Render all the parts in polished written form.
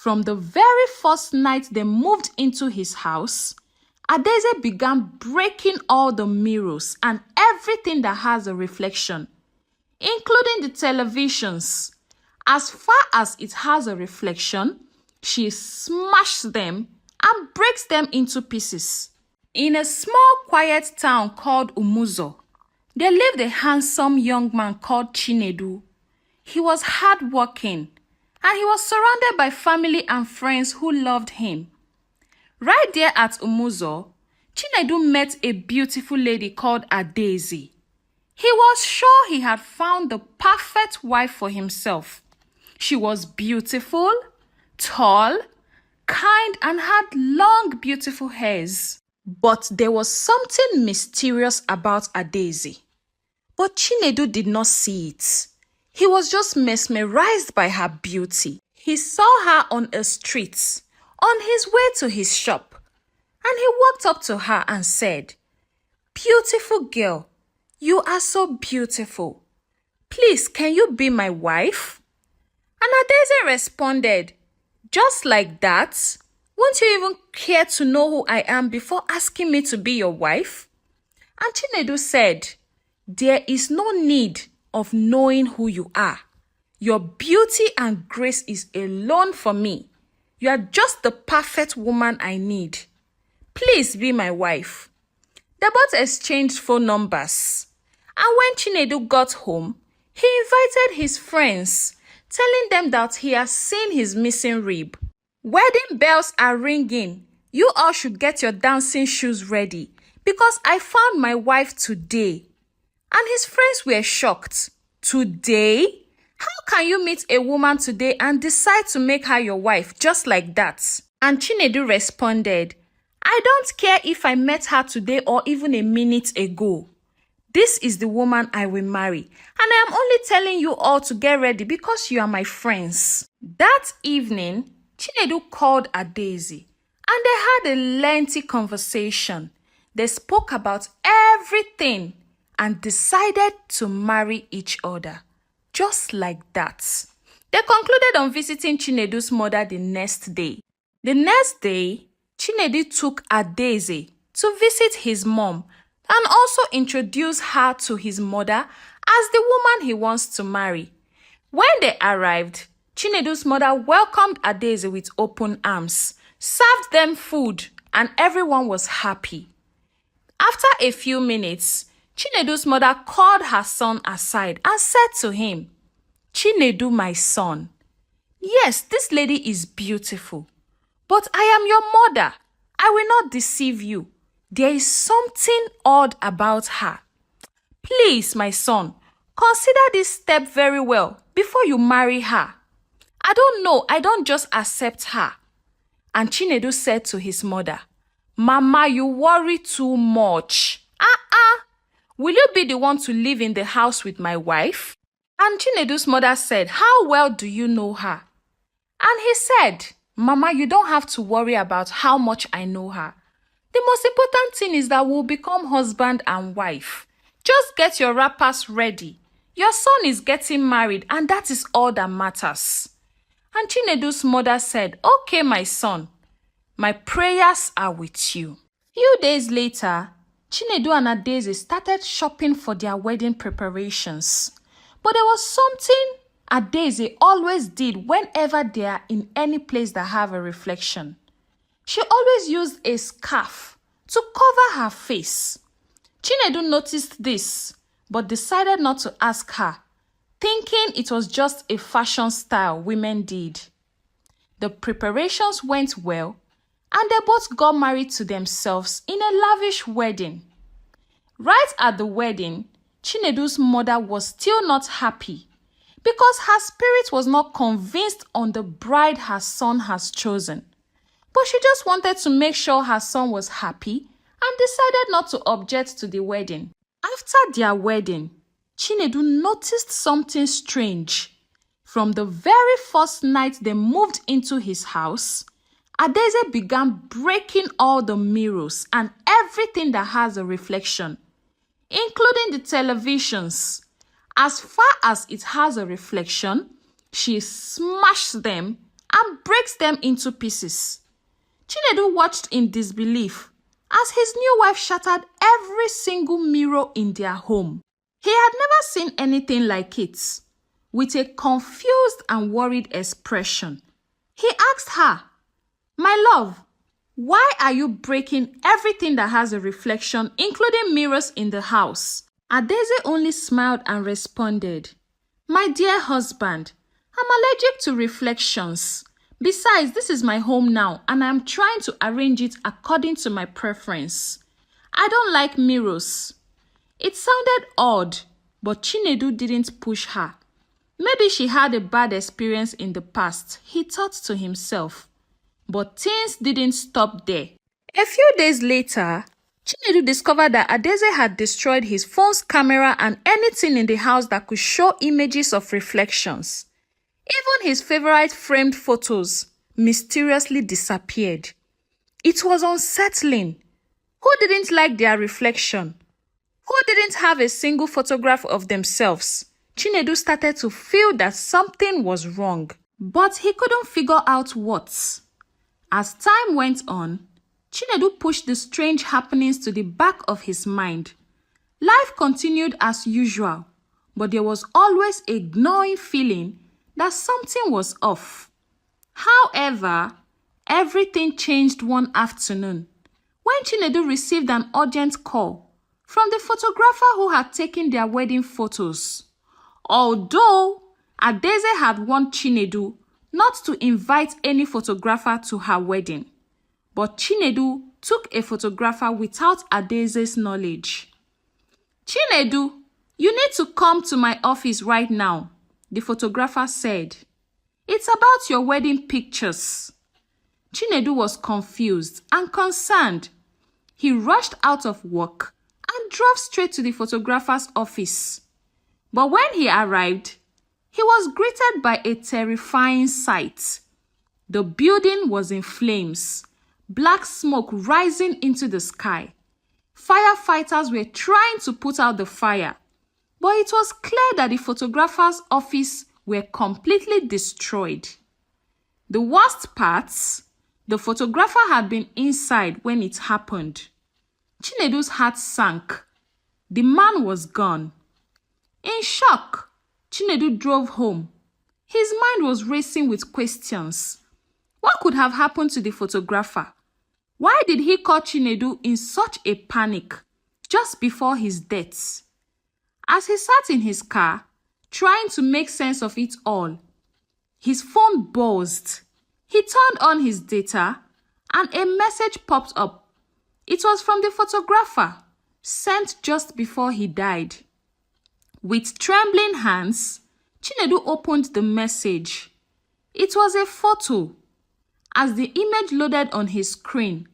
From the very first night they moved into his house, Adaeze began breaking all the mirrors and everything that has a reflection, including the televisions. As far as it has a reflection, she smashes them and breaks them into pieces. In a small quiet town called Umuzo, there lived a handsome young man called Chinedu. He was hardworking and he was surrounded by family and friends who loved him. Right there at Umuzo, Chinedu met a beautiful lady called Adaeze. He was sure he had found the perfect wife for himself. She was beautiful, tall, kind, and had long, beautiful hairs. But there was something mysterious about Adaeze. But Chinedu did not see it. He was just mesmerized by her beauty. He saw her on a street, on his way to his shop, and he walked up to her and said, "Beautiful girl, you are so beautiful. Please, can you be my wife?" And Adaeze responded, "Just like that? Won't you even care to know who I am before asking me to be your wife?" And Chinedu said, "There is no need of knowing who you are. Your beauty and grace is alone for me. You are just the perfect woman I need. Please be my wife." They both exchanged phone numbers. And when Chinedu got home, he invited his friends, telling them that he has seen his missing rib. "Wedding bells are ringing. You all should get your dancing shoes ready because I found my wife today." And his friends were shocked. "Today? How can you meet a woman today and decide to make her your wife just like that?" And Chinedu responded, "I don't care if I met her today or even a minute ago. This is the woman I will marry, and I am only telling you all to get ready because you are my friends." That evening, Chinedu called Adaeze, and they had a lengthy conversation. They spoke about everything and decided to marry each other, just like that. They concluded on visiting Chinedu's mother the next day. The next day, Chinedu took Adaeze to visit his mom and also introduce her to his mother as the woman he wants to marry. When they arrived, Chinedu's mother welcomed Adaeze with open arms, served them food, and everyone was happy. After a few minutes, Chinedu's mother called her son aside and said to him, "Chinedu, my son, yes, this lady is beautiful, but I am your mother. I will not deceive you. There is something odd about her. Please, my son, consider this step very well before you marry her. I don't know, I don't just accept her." And Chinedu said to his mother, "Mama, you worry too much. Will you be the one to live in the house with my wife?" And Chinedu's mother said, "How well do you know her?" And he said, "Mama, you don't have to worry about how much I know her. The most important thing is that we'll become husband and wife. Just get your wrappers ready. Your son is getting married and that is all that matters." And Chinedu's mother said, "Okay, my son, my prayers are with you." Few days later, Chinedu and Adaeze started shopping for their wedding preparations. But there was something Adaeze always did whenever they are in any place that have a reflection. She always used a scarf to cover her face. Chinedu noticed this, but decided not to ask her, thinking it was just a fashion style women did. The preparations went well, and they both got married to themselves in a lavish wedding. Right at the wedding, Chinedu's mother was still not happy because her spirit was not convinced on the bride her son has chosen. But she just wanted to make sure her son was happy and decided not to object to the wedding. After their wedding, Chinedu noticed something strange. From the very first night they moved into his house, Adaeze began breaking all the mirrors and everything that has a reflection, including the televisions. As far as it has a reflection, she smashed them and breaks them into pieces. Chinedu watched in disbelief as his new wife shattered every single mirror in their home. He had never seen anything like it. With a confused and worried expression, he asked her, "My love, why are you breaking everything that has a reflection, including mirrors in the house?" Adaeze only smiled and responded, "My dear husband, I'm allergic to reflections. Besides, this is my home now and I'm trying to arrange it according to my preference. I don't like mirrors." It sounded odd, but Chinedu didn't push her. Maybe she had a bad experience in the past, he thought to himself. But things didn't stop there. A few days later, Chinedu discovered that Adaeze had destroyed his phone's camera and anything in the house that could show images of reflections. Even his favorite framed photos mysteriously disappeared. It was unsettling. Who didn't like their reflection? Who didn't have a single photograph of themselves? Chinedu started to feel that something was wrong, but he couldn't figure out what. As time went on, Chinedu pushed the strange happenings to the back of his mind. Life continued as usual, but there was always a gnawing feeling that something was off. However, everything changed one afternoon when Chinedu received an urgent call from the photographer who had taken their wedding photos. Although Adaeze had warned Chinedu not to invite any photographer to her wedding, but Chinedu took a photographer without Adaeze's knowledge. "Chinedu, you need to come to my office right now," the photographer said. "It's about your wedding pictures." Chinedu was confused and concerned. He rushed out of work and drove straight to the photographer's office. But when he arrived, he was greeted by a terrifying sight. The building was in flames, black smoke rising into the sky. Firefighters were trying to put out the fire, but it was clear that the photographer's office were completely destroyed. The worst parts, the photographer had been inside when it happened. Chinedu's heart sank. The man was gone. In shock, Chinedu drove home. His mind was racing with questions. What could have happened to the photographer? Why did he call Chinedu in such a panic just before his death? As he sat in his car, trying to make sense of it all, his phone buzzed. He turned on his data and a message popped up. It was from the photographer, sent just before he died. With trembling hands, Chinedu opened the message. It was a photo. As the image loaded on his screen,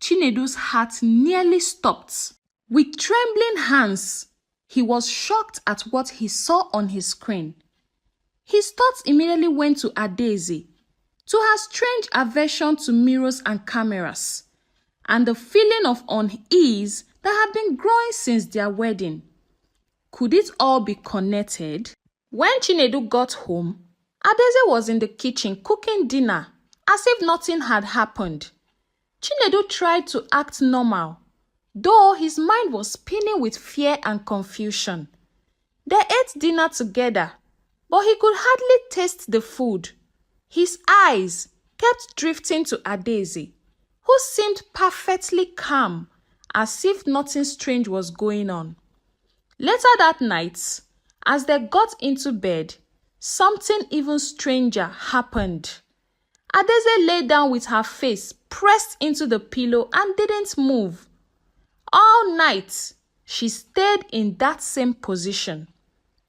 Chinedu's heart nearly stopped. With trembling hands, he was shocked at what he saw on his screen. His thoughts immediately went to Adaeze, to her strange aversion to mirrors and cameras, and the feeling of unease that had been growing since their wedding. Could it all be connected? When Chinedu got home, Adaeze was in the kitchen cooking dinner as if nothing had happened. Chinedu tried to act normal, though his mind was spinning with fear and confusion. They ate dinner together, but he could hardly taste the food. His eyes kept drifting to Adaeze, who seemed perfectly calm, as if nothing strange was going on. Later that night, as they got into bed, something even stranger happened. Adaeze lay down with her face pressed into the pillow and didn't move. All night, she stayed in that same position.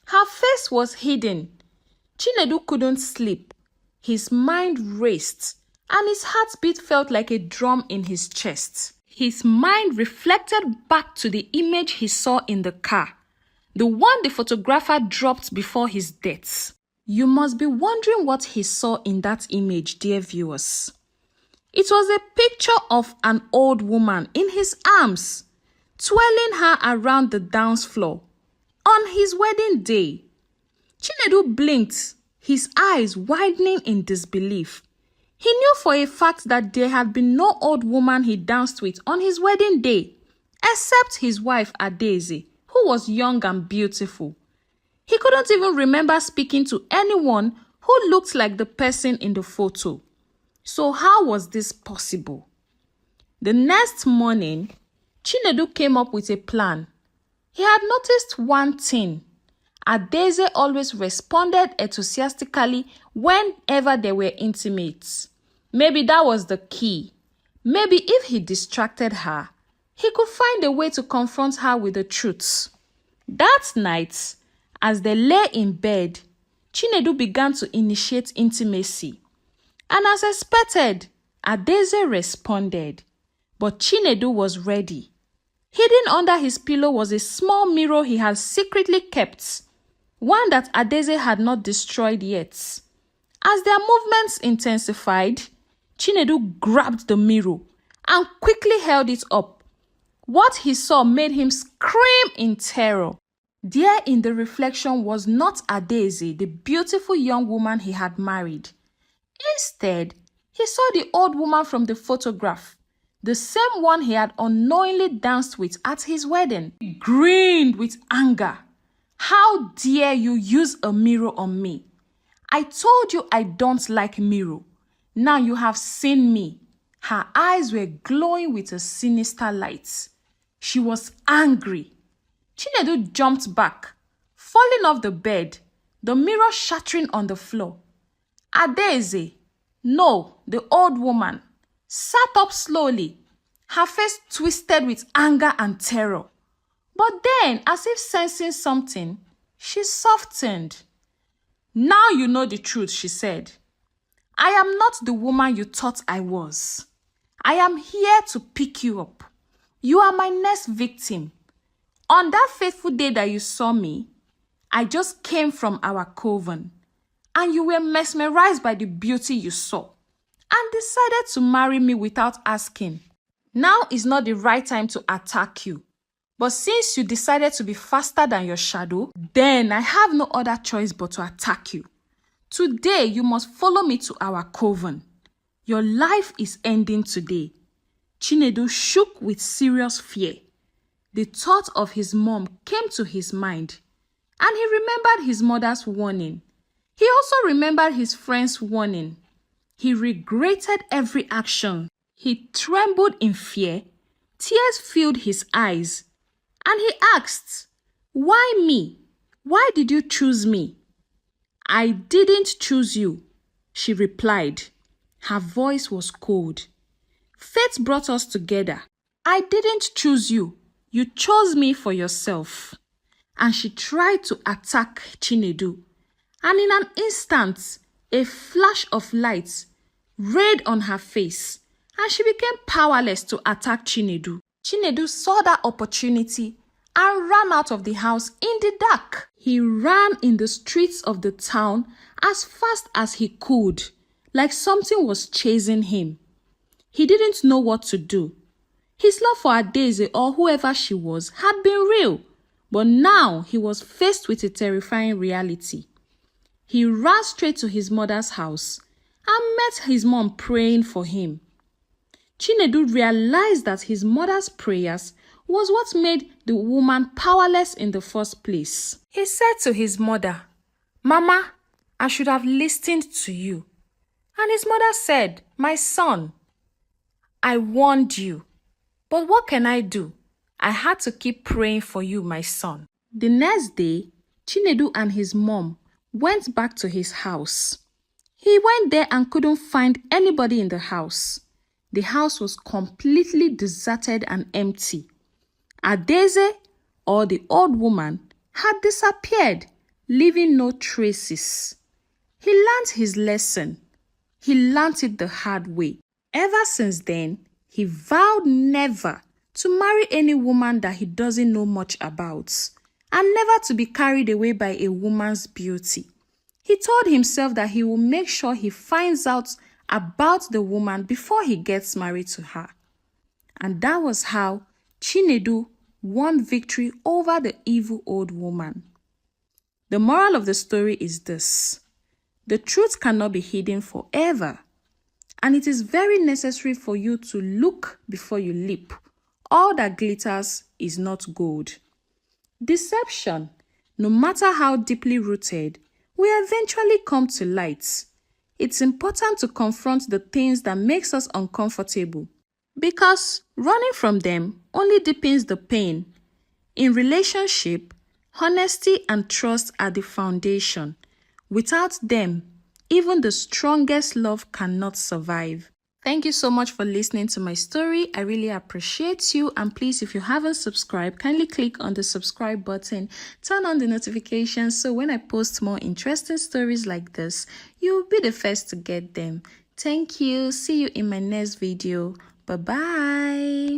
Her face was hidden. Chinedu couldn't sleep. His mind raced, and his heartbeat felt like a drum in his chest. His mind reflected back to the image he saw in the car, the one the photographer dropped before his death. You must be wondering what he saw in that image, dear viewers. It was a picture of an old woman in his arms, twirling her around the dance floor on his wedding day. Chinedu blinked, his eyes widening in disbelief. He knew for a fact that there had been no old woman he danced with on his wedding day, except his wife Adaeze, who was young and beautiful. He couldn't even remember speaking to anyone who looked like the person in the photo. So how was this possible? The next morning, Chinedu came up with a plan. He had noticed one thing. Adaeze always responded enthusiastically whenever they were intimate. Maybe that was the key. Maybe if he distracted her, he could find a way to confront her with the truth. That night, as they lay in bed, Chinedu began to initiate intimacy. And as expected, Adaeze responded. But Chinedu was ready. Hidden under his pillow was a small mirror he had secretly kept, one that Adaeze had not destroyed yet. As their movements intensified, Chinedu grabbed the mirror and quickly held it up. What he saw made him scream in terror. There in the reflection was not Adaeze, the beautiful young woman he had married. Instead, he saw the old woman from the photograph, the same one he had unknowingly danced with at his wedding. He grinned with anger. How dare you use a mirror on me? I told you I don't like mirror. Now you have seen me. Her eyes were glowing with a sinister light. She was angry. Chinedu jumped back, falling off the bed, the mirror shattering on the floor. Adaeze, no, the old woman, sat up slowly, her face twisted with anger and terror. But then, as if sensing something, she softened. Now you know the truth, she said. I am not the woman you thought I was. I am here to pick you up. You are my next victim. On that fateful day that you saw me, I just came from our coven, and you were mesmerized by the beauty you saw and decided to marry me without asking. Now is not the right time to attack you. But since you decided to be faster than your shadow, then I have no other choice but to attack you. Today, you must follow me to our coven. Your life is ending today. Chinedu shook with serious fear. The thought of his mom came to his mind, and he remembered his mother's warning. He also remembered his friend's warning. He regretted every action. He trembled in fear. Tears filled his eyes. And he asked, "Why me? Why did you choose me?" "I didn't choose you," she replied. Her voice was cold. "Fate brought us together. I didn't choose you. You chose me for yourself." And she tried to attack Chinedu. And in an instant, a flash of light rayed on her face, and she became powerless to attack Chinedu. Chinedu saw that opportunity and ran out of the house in the dark. He ran in the streets of the town as fast as he could, like something was chasing him. He didn't know what to do. His love for Adaeze, or whoever she was, had been real, but now he was faced with a terrifying reality. He ran straight to his mother's house and met his mom praying for him. Chinedu realized that his mother's prayers was what made the woman powerless in the first place. He said to his mother, "Mama, I should have listened to you." And his mother said, "My son, I warned you, but what can I do? I had to keep praying for you, my son." The next day, Chinedu and his mom went back to his house. He went there and couldn't find anybody in the house. The house was completely deserted and empty. Adaeze, or the old woman, had disappeared, leaving no traces. He learned his lesson. He learned it the hard way. Ever since then, he vowed never to marry any woman that he doesn't know much about, and never to be carried away by a woman's beauty. He told himself that he will make sure he finds out about the woman before he gets married to her. And that was how Chinedu won victory over the evil old woman. The moral of the story is this: the truth cannot be hidden forever. and it is very necessary for you to look before you leap. All that glitters is not gold. Deception, no matter how deeply rooted, will eventually come to light. It's important to confront the things that makes us uncomfortable, because running from them only deepens the pain. In relationship, honesty and trust are the foundation. Without them, even the strongest love cannot survive. Thank you so much for listening to my story. I really appreciate you. And please, if you haven't subscribed, kindly click on the subscribe button. Turn on the notifications so when I post more interesting stories like this, you'll be the first to get them. Thank you. See you in my next video. Bye-bye.